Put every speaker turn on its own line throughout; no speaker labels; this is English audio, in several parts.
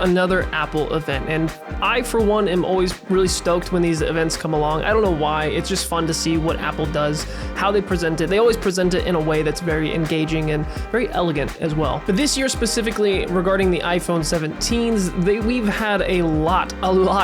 another Apple event, and I, for one, am always really stoked when these events come along. I don't know why, it's just fun to see what Apple does, how they present it. They always present it in a way that's very engaging and very elegant as well. But this year specifically, regarding the iPhone 17s, we've had a lot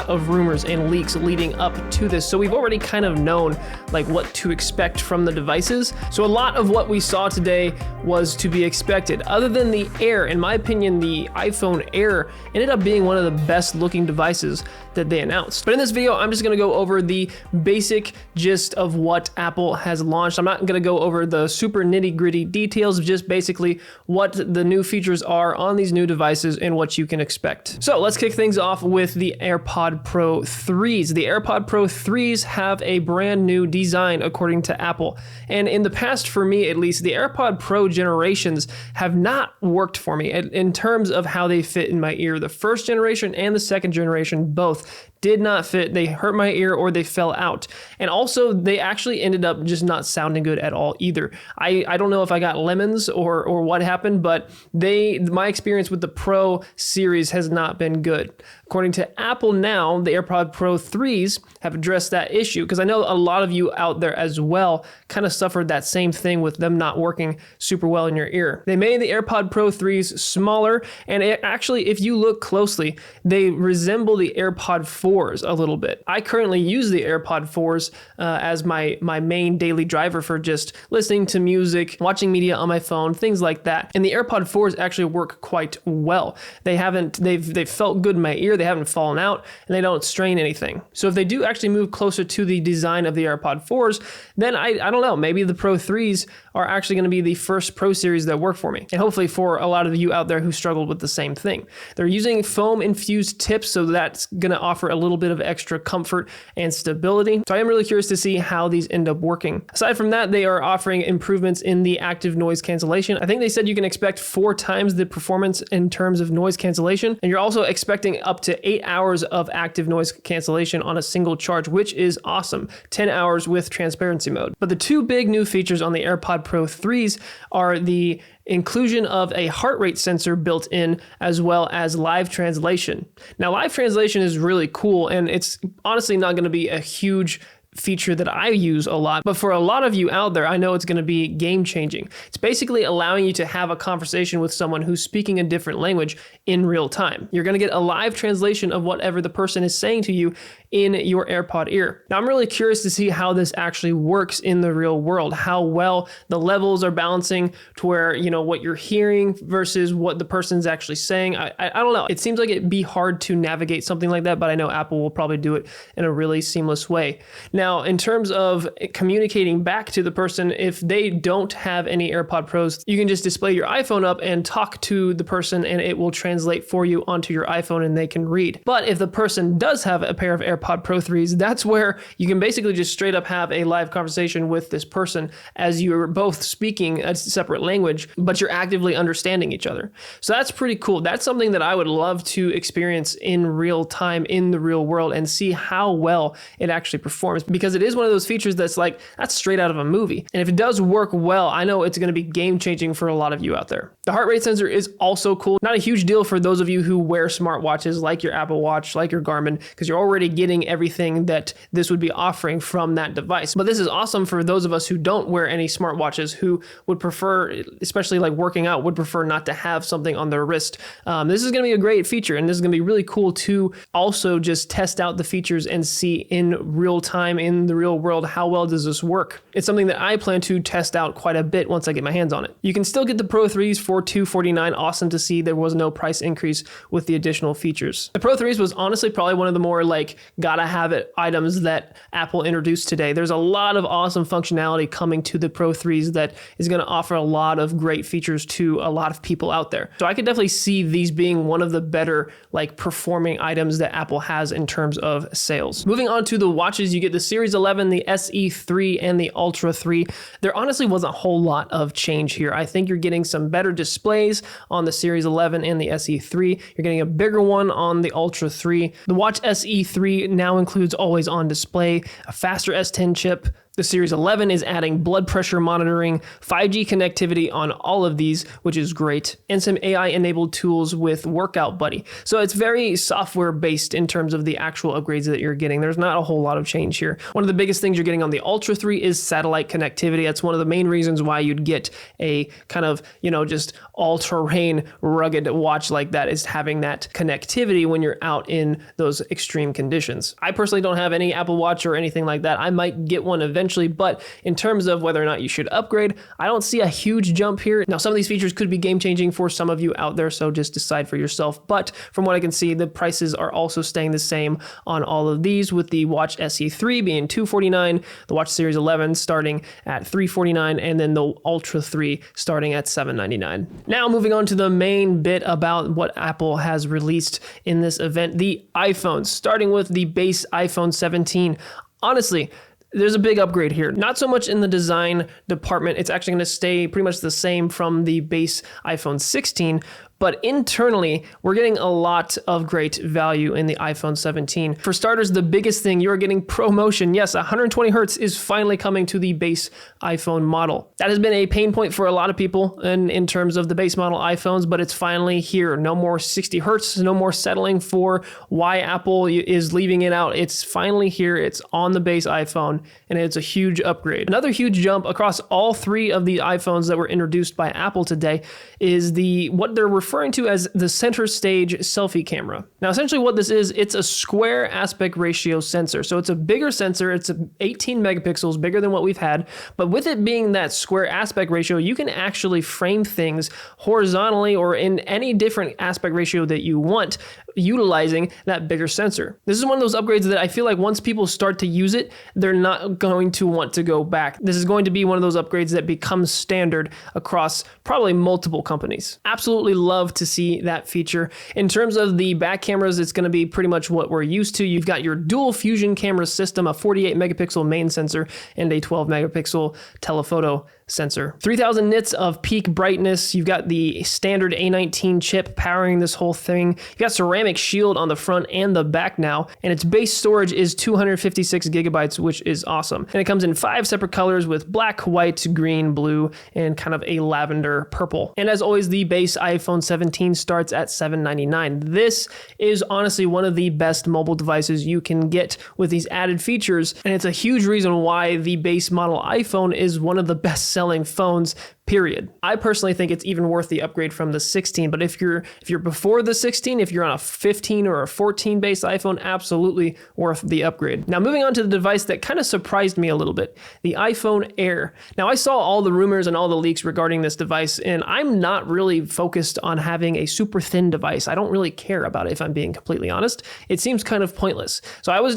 of rumors and leaks leading up to this, so we've already kind of known like what to expect from the devices. So a lot of what we saw today was to be expected. Other than the Air, in my opinion, the iPhone Air ended up being one of the best looking devices that they announced. But in this video, I'm just gonna go over the basic gist of what Apple has launched. I'm not gonna go over the super nitty gritty details, just basically what the new features are on these new devices and what you can expect. So let's kick things off with the AirPod Pro 3s. The AirPod Pro 3s have a brand new design according to Apple. And in the past, for me at least, the AirPod Pro generations have not worked for me in terms of how they fit in my ear. The first generation and the second generation both did not fit. They hurt my ear or they fell out. And also they actually ended up just not sounding good at all either. I don't know if I got lemons or what happened, but my experience with the Pro series has not been good. According to Apple now, the AirPod Pro 3s have addressed that issue, because I know a lot of you out there as well kind of suffered that same thing with them not working super well in your ear. They made the AirPod Pro 3s smaller, and actually, if you look closely, they resemble the AirPod 4s a little bit. I currently use the AirPod 4s as my main daily driver for just listening to music, watching media on my phone, things like that. And the AirPod 4s actually work quite well. They've felt good in my ear, they haven't fallen out, and they don't strain anything. So if they do actually move closer to the design of the AirPod 4s, then I don't know, maybe the Pro 3s are actually going to be the first Pro series that work for me. And hopefully for a lot of you out there who struggled with the same thing. They're using foam infused tips, so that's going to offer a little bit of extra comfort and stability. So I am really curious to see how these end up working. Aside from that, they are offering improvements in the active noise cancellation. I think they said you can expect 4 times the performance in terms of noise cancellation, and you're also expecting up to 8 hours of active noise cancellation on a single charge, which is awesome. 10 hours with transparency mode. But the two big new features on the AirPod Pro 3s are the inclusion of a heart rate sensor built in, as well as live translation. Now, live translation is really cool, and it's honestly not going to be a huge feature that I use a lot, but for a lot of you out there, I know it's going to be game changing. It's basically allowing you to have a conversation with someone who's speaking a different language in real time. You're going to get a live translation of whatever the person is saying to you in your AirPod ear. Now, I'm really curious to see how this actually works in the real world, how well the levels are balancing to where, you know, what you're hearing versus what the person's actually saying. I don't know. It seems like it'd be hard to navigate something like that, but I know Apple will probably do it in a really seamless way. Now, in terms of communicating back to the person, if they don't have any AirPod Pros, you can just display your iPhone up and talk to the person, and it will translate for you onto your iPhone and they can read. But if the person does have a pair of AirPod Pro 3s, that's where you can basically just straight up have a live conversation with this person as you're both speaking a separate language, but you're actively understanding each other. So that's pretty cool. That's something that I would love to experience in real time in the real world and see how well it actually performs, because it is one of those features that's like, that's straight out of a movie. And if it does work well, I know it's going to be game changing for a lot of you out there. The heart rate sensor is also cool. Not a huge deal for those of you who wear smartwatches like your Apple Watch, like your Garmin, because you're already getting everything that this would be offering from that device. But this is awesome for those of us who don't wear any smartwatches, who would prefer, especially like working out, would prefer not to have something on their wrist. This is going to be a great feature, and this is going to be really cool to also just test out the features and see in real time, in the real world, how well does this work. It's something that I plan to test out quite a bit once I get my hands on it. You can still get the Pro 3s for $249. Awesome to see there was no price increase with the additional features. The Pro 3s was honestly probably one of the more like gotta have it items that Apple introduced today. There's a lot of awesome functionality coming to the Pro 3s that is going to offer a lot of great features to a lot of people out there. So I could definitely see these being one of the better like performing items that Apple has in terms of sales. Moving on to the watches, you get the Series 11, the SE3, and the Ultra 3. There honestly wasn't a whole lot of change here. I think you're getting some better displays on the Series 11 and the SE3. You're getting a bigger one on the Ultra 3. The Watch SE3 now includes always on display, a faster S10 chip, The Series 11 is adding blood pressure monitoring, 5G connectivity on all of these, which is great, and some AI-enabled tools with Workout Buddy. So it's very software-based in terms of the actual upgrades that you're getting. There's not a whole lot of change here. One of the biggest things you're getting on the Ultra 3 is satellite connectivity. That's one of the main reasons why you'd get a kind of, just all-terrain rugged watch like that, is having that connectivity when you're out in those extreme conditions. I personally don't have any Apple Watch or anything like that. I might get one eventually, but in terms of whether or not you should upgrade, I don't see a huge jump here. Now, some of these features could be game-changing for some of you out there, so just decide for yourself. But from what I can see, the prices are also staying the same on all of these, with the Watch SE3 being $249, the Watch Series 11 starting at $349, and then the Ultra 3 starting at $799. Now, moving on to the main bit about what Apple has released in this event, the iPhones, starting with the base iPhone 17. Honestly, there's a big upgrade here. Not so much in the design department. It's actually going to stay pretty much the same from the base iPhone 16. But internally, we're getting a lot of great value in the iPhone 17. For starters, the biggest thing, you're getting ProMotion. Yes, 120 hertz is finally coming to the base iPhone model. That has been a pain point for a lot of people in terms of the base model iPhones, but it's finally here. No more 60 hertz, no more settling for why Apple is leaving it out. It's finally here. It's on the base iPhone, and it's a huge upgrade. Another huge jump across all three of the iPhones that were introduced by Apple today is what they're referring to as the center stage selfie camera. Now, essentially what this is, it's a square aspect ratio sensor. So it's a bigger sensor. It's 18 megapixels, bigger than what we've had. But with it being that square aspect ratio, you can actually frame things horizontally or in any different aspect ratio that you want, utilizing that bigger sensor. This is one of those upgrades that I feel like once people start to use it, they're not going to want to go back. This is going to be one of those upgrades that becomes standard across probably multiple companies. Absolutely love to see that feature. In terms of the back cameras, it's going to be pretty much what we're used to. You've got your dual fusion camera system, a 48 megapixel main sensor and a 12 megapixel telephoto sensor. 3000 nits of peak brightness. You've got the standard A19 chip powering this whole thing. You've got ceramic shield on the front and the back now, and its base storage is 256 gigabytes, which is awesome. And it comes in 5 separate colors with black, white, green, blue, and kind of a lavender purple. And as always, the base iPhone 17 starts at $799. This is honestly one of the best mobile devices you can get with these added features, and it's a huge reason why the base model iPhone is one of the best selling phones, period. I personally think it's even worth the upgrade from the 16, but if you're before the 16, if you're on a 15 or a 14 base iPhone, absolutely worth the upgrade. Now, moving on to the device that kind of surprised me a little bit, the iPhone Air. Now, I saw all the rumors and all the leaks regarding this device, and I'm not really focused on having a super thin device. I don't really care about it, if I'm being completely honest. It seems kind of pointless. So I was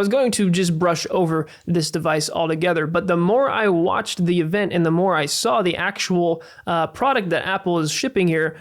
going to just brush over this device altogether, but the more I watched the event and the more I saw the actual product that Apple is shipping here,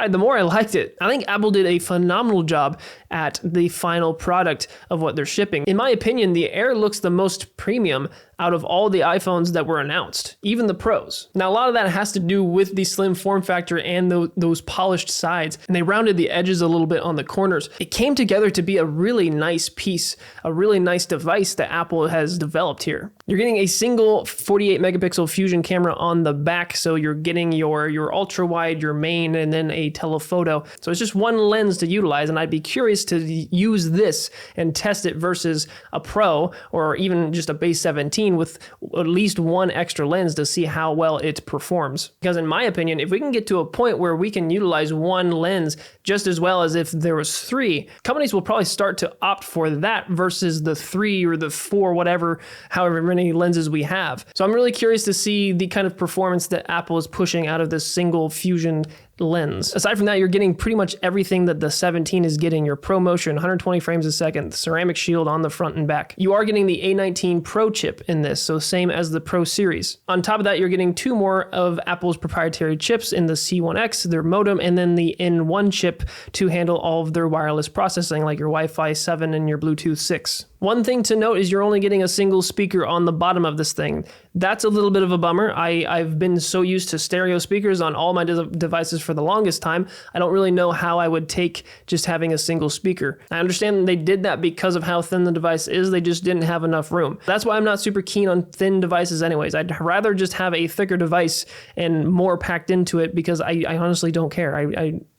the more I liked it. I think Apple did a phenomenal job at the final product of what they're shipping. In my opinion, the Air looks the most premium out of all the iPhones that were announced, even the Pros. Now, a lot of that has to do with the slim form factor and those polished sides, and they rounded the edges a little bit on the corners. It came together to be a really nice piece, a really nice device that Apple has developed here. You're getting a single 48 megapixel fusion camera on the back, so you're getting your ultra wide, your main, and then a telephoto. So it's just one lens to utilize, and I'd be curious to use this and test it versus a Pro or even just a base 17 with at least one extra lens to see how well it performs. Because in my opinion, if we can get to a point where we can utilize one lens just as well as if there was 3, companies will probably start to opt for that versus the 3 or the 4, however many lenses we have. So I'm really curious to see the kind of performance that Apple is pushing out of this single fusion lens. Aside from that, you're getting pretty much everything that the 17 is getting. Your ProMotion, 120 frames a second, the ceramic shield on the front and back. You are getting the A19 Pro chip in this, so same as the Pro series. On top of that, you're getting 2 more of Apple's proprietary chips in the C1X, their modem, and then the N1 chip to handle all of their wireless processing, like your Wi-Fi 7 and your Bluetooth 6. One thing to note is you're only getting a single speaker on the bottom of this thing. That's a little bit of a bummer. I've been so used to stereo speakers on all my devices for the longest time. I don't really know how I would take just having a single speaker. I understand they did that because of how thin the device is. They just didn't have enough room. That's why I'm not super keen on thin devices anyways. I'd rather just have a thicker device and more packed into it because I honestly don't care.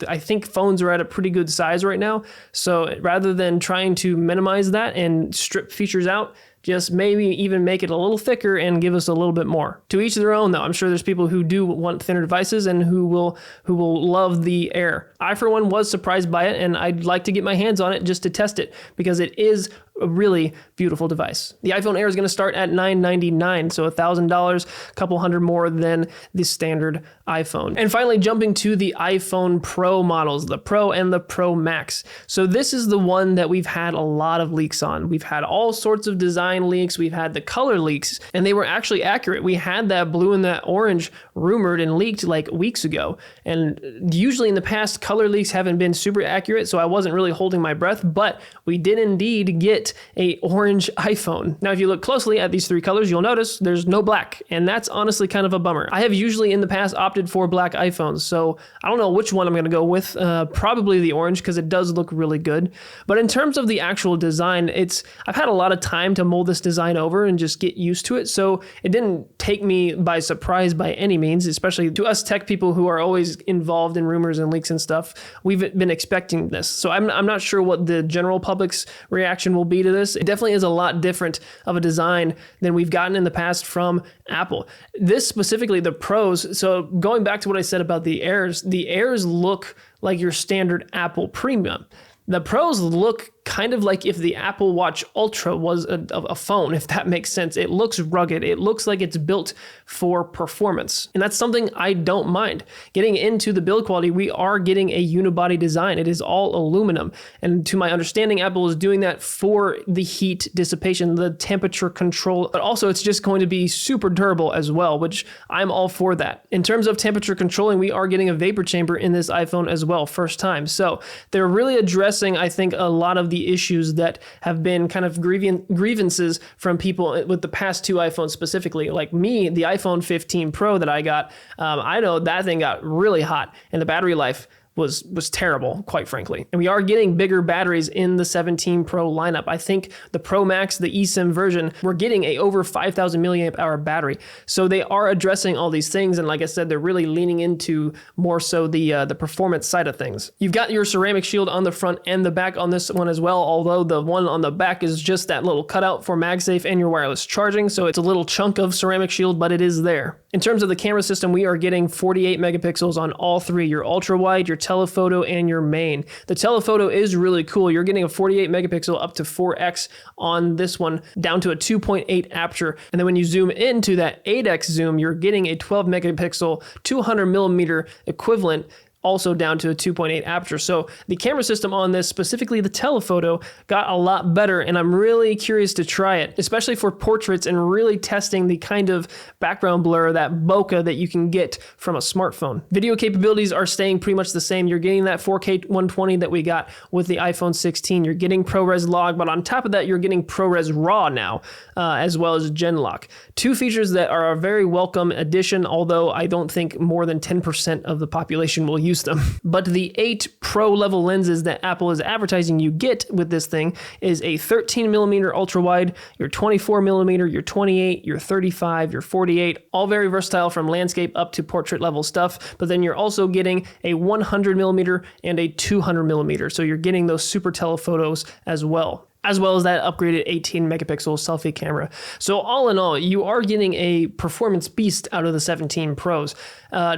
I think phones are at a pretty good size right now. So rather than trying to minimize that and strip features out, just maybe even make it a little thicker and give us a little bit more. To each their own, though. I'm sure there's people who do want thinner devices and who will love the Air. I, for one, was surprised by it, and I'd like to get my hands on it just to test it because it is a really beautiful device. The iPhone Air is going to start at $999, so $1,000, a couple hundred more than the standard iPhone. And finally, jumping to the iPhone Pro models, the Pro and the Pro Max. So this is the one that we've had a lot of leaks on. We've had all sorts of design leaks. We've had the color leaks, and they were actually accurate. We had that blue and that orange rumored and leaked like weeks ago. And usually in the past, color leaks haven't been super accurate, so I wasn't really holding my breath, but we did indeed get a orange iPhone. Now, if you look closely at these three colors, you'll notice there's no black, and that's honestly kind of a bummer. I have usually in the past opted for black iPhones, so I don't know which one I'm going to go with. Probably the orange because it does look really good. But in terms of the actual design, I've had a lot of time to mold this design over and just get used to it, so it didn't take me by surprise by any means, especially to us tech people who are always involved in rumors and leaks and stuff. We've been expecting this, so I'm not sure what the general public's reaction will be to this. It definitely is a lot different of a design than we've gotten in the past from Apple. This specifically, the Pros, so going back to what I said about the Airs look like your standard Apple Premium. The Pros look kind of like if the Apple Watch Ultra was a phone, if that makes sense. It looks rugged. It looks like it's built for performance. And that's something I don't mind. Getting into the build quality, we are getting a unibody design. It is all aluminum. And to my understanding, Apple is doing that for the heat dissipation, the temperature control, but also it's just going to be super durable as well, which I'm all for that. In terms of temperature controlling, we are getting a vapor chamber in this iPhone as well, first time. So they're really addressing, I think, a lot of the issues that have been kind of grievances from people with the past two iPhones specifically. Like me, the iPhone 15 Pro that I got, I know that thing got really hot and the battery life was terrible, quite frankly. And we are getting bigger batteries in the 17 Pro lineup. I think the Pro Max, the eSIM version, we're getting a over 5,000 milliamp hour battery. So they are addressing all these things. And like I said, they're really leaning into more so the performance side of things. You've got your ceramic shield on the front and the back on this one as well, although the one on the back is just that little cutout for MagSafe and your wireless charging. So it's a little chunk of ceramic shield, but it is there. In terms of the camera system, we are getting 48 megapixels on all three, your ultra wide, your telephoto, and your main. The telephoto is really cool. You're getting a 48 megapixel up to 4x on this one, down to a 2.8 aperture. And then when you zoom into that 8x zoom, you're getting a 12 megapixel, 200 millimeter equivalent, also down to a 2.8 aperture. So the camera system on this, specifically the telephoto, got a lot better, and I'm really curious to try it, especially for portraits and really testing the kind of background blur, that bokeh that you can get from a smartphone. Video capabilities are staying pretty much the same. You're getting that 4K 120 that we got with the iPhone 16. You're getting ProRes Log, but on top of that, you're getting ProRes RAW now, as well as GenLock. Two features that are a very welcome addition, although I don't think more than 10% of the population will use them. But the 8 Pro level lenses that Apple is advertising you get with this thing is a 13 millimeter ultra wide, your 24 millimeter, your 28, your 35, your 48, all very versatile from landscape up to portrait level stuff. But then you're also getting a 100 millimeter and a 200 millimeter. So you're getting those super telephotos as well as that upgraded 18 megapixel selfie camera. So all in all, you are getting a performance beast out of the 17 Pros.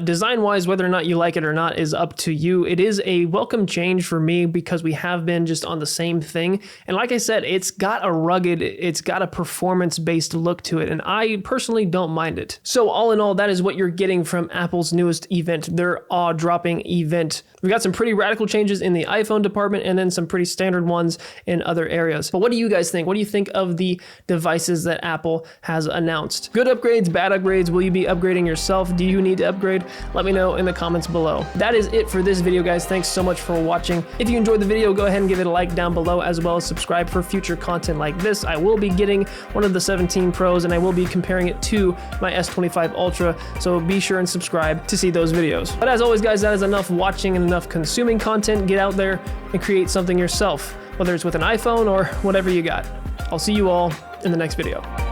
Design-wise, whether or not you like it or not is up to you. It is a welcome change for me because we have been just on the same thing. And like I said, it's got a performance-based look to it, and I personally don't mind it. So all in all, that is what you're getting from Apple's newest event, their awe-dropping event. We've got some pretty radical changes in the iPhone department and then some pretty standard ones in other areas. areas. But what do you guys think? What do you think of the devices that Apple has announced? Good upgrades, bad upgrades? Will you be upgrading yourself? Do you need to upgrade? Let me know in the comments below. That is it for this video, guys. Thanks so much for watching. If you enjoyed the video, go ahead and give it a like down below, as well as subscribe for future content like this. I will be getting one of the 17 Pros, and I will be comparing it to my S25 Ultra, so be sure and subscribe to see those videos. But as always, guys, that is enough watching and enough consuming content. Get out there and create something yourself, whether it's with an iPhone or whatever you got. I'll see you all in the next video.